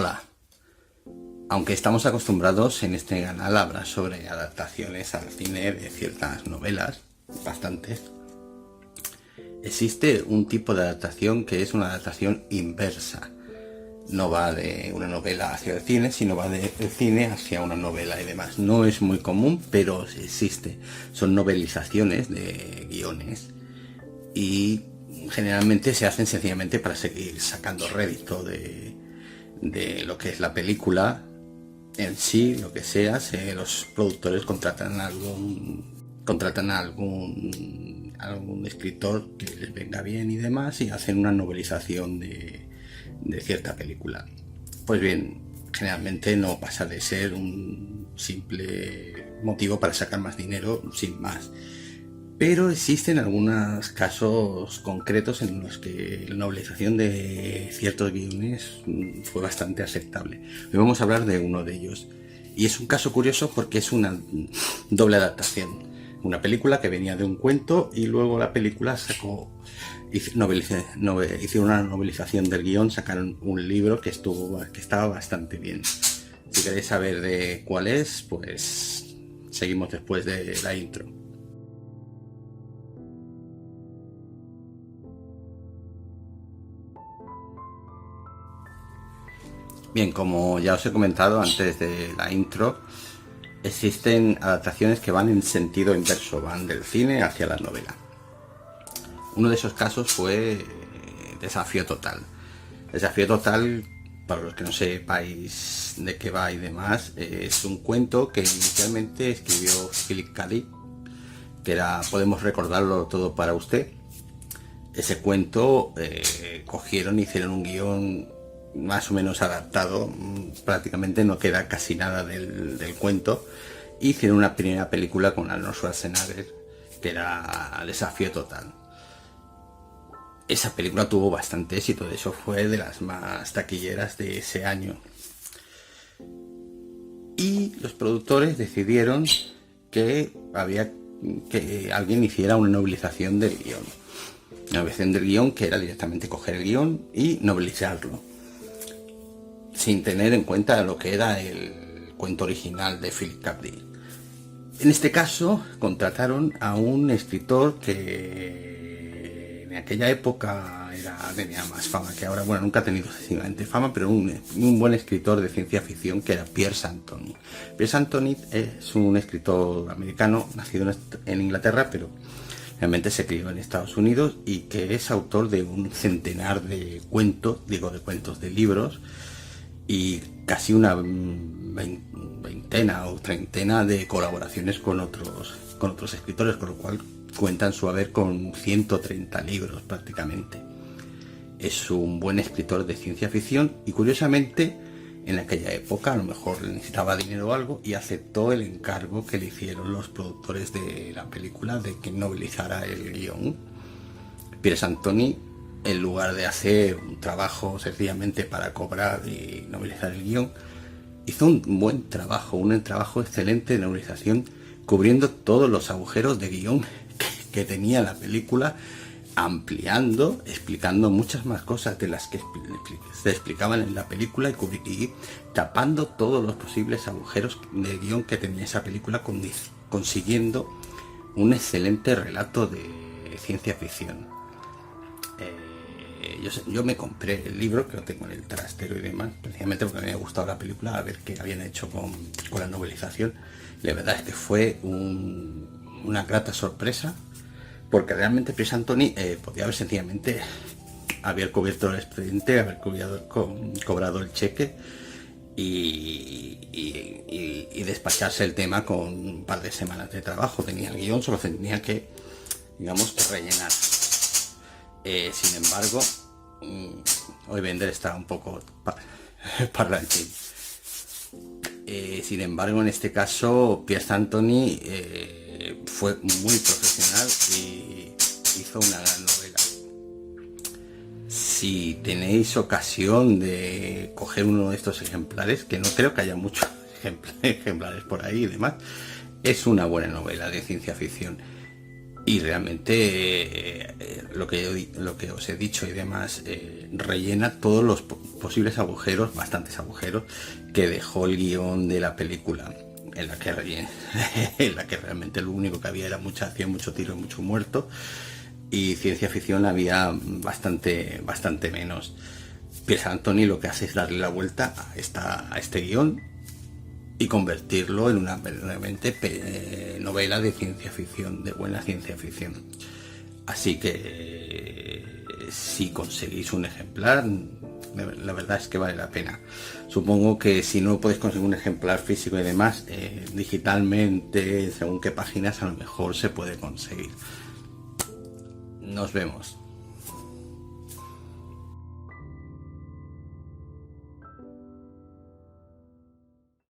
Hola, aunque estamos acostumbrados en este canal a hablar sobre adaptaciones al cine de ciertas novelas, bastantes, existe un tipo de adaptación que es una adaptación inversa. No va de una novela hacia el cine, sino va del cine hacia una novela y demás. No es muy común, pero existe. Son novelizaciones de guiones y generalmente se hacen sencillamente para seguir sacando rédito de lo que es la película en sí, lo que sea. Los productores contratan a algún escritor que les venga bien y demás, y hacen una novelización de cierta película. Pues bien, generalmente no pasa de ser un simple motivo para sacar más dinero, sin más. Pero existen algunos casos concretos en los que la novelización de ciertos guiones fue bastante aceptable. Hoy vamos a hablar de uno de ellos. Y es un caso curioso porque es una doble adaptación. Una película que venía de un cuento y luego la película hicieron una novelización del guión, sacaron un libro que estaba bastante bien. Si queréis saber de cuál es, pues seguimos después de la intro. Bien, como ya os he comentado antes de la intro, existen adaptaciones que van en sentido inverso, van del cine hacia la novela. Uno de esos casos fue Desafío Total. Desafío Total, para los que no sepáis de qué va y demás, es un cuento que inicialmente escribió Philip K. Dick, que era Podemos recordarlo todo para usted. Ese cuento cogieron y hicieron un guión más o menos adaptado, prácticamente no queda casi nada del cuento. Hicieron una primera película con Arnold Schwarzenegger que era Desafío Total. Esa película tuvo bastante éxito, de hecho fue de las más taquilleras de ese año. Y los productores decidieron que había que alguien hiciera una novelización del guión. Una versión del guión que era directamente coger el guión y novelizarlo, sin tener en cuenta lo que era el cuento original de Philip K. Dick. En este caso contrataron a un escritor que en aquella época tenía más fama que ahora. Bueno, nunca ha tenido excesivamente fama, pero un buen escritor de ciencia ficción, que era Piers Anthony. Piers Anthony es un escritor americano, nacido en Inglaterra, pero realmente se crió en Estados Unidos, y que es autor de un centenar de cuentos, de libros, y casi una veintena o treintena de colaboraciones con otros escritores, con lo cual cuentan su haber con 130 libros prácticamente. Es un buen escritor de ciencia ficción y, curiosamente, en aquella época a lo mejor necesitaba dinero o algo y aceptó el encargo que le hicieron los productores de la película de que novelizara el guión. Piers Anthony, en lugar de hacer un trabajo sencillamente para cobrar y novelizar el guión, hizo un buen trabajo, un trabajo excelente de novelización, cubriendo todos los agujeros de guión que tenía la película, ampliando, explicando muchas más cosas de las que se explicaban en la película, y tapando todos los posibles agujeros de guión que tenía esa película, consiguiendo un excelente relato de ciencia ficción. Yo me compré el libro, que lo tengo en el trastero y demás, precisamente porque me había gustado la película, a ver qué habían hecho con la novelización. La verdad es que fue una grata sorpresa, porque realmente Piers Anthony podía haber sencillamente haber cubierto el expediente, haber cobrado el cheque y despacharse el tema con un par de semanas de trabajo. Tenía el guión, solo tenía que, digamos, que rellenar. Sin embargo, hoy Bender está un poco parlanchín. Sin embargo, en este caso, Piers Anthony fue muy profesional y hizo una gran novela. Si tenéis ocasión de coger uno de estos ejemplares, que no creo que haya muchos ejemplares por ahí y demás, es una buena novela de ciencia ficción. y realmente lo que os he dicho y demás rellena todos los posibles agujeros, bastantes agujeros, que dejó el guión de la película, en la que realmente lo único que había era mucha acción, mucho tiro y mucho muerto, y ciencia ficción había bastante menos. Piers Anthony lo que hace es darle la vuelta a este guión y convertirlo en una verdaderamente novela de ciencia ficción, de buena ciencia ficción. Así que si conseguís un ejemplar, la verdad es que vale la pena. Supongo que si no podéis conseguir un ejemplar físico y demás, digitalmente, según qué páginas, a lo mejor se puede conseguir. Nos vemos.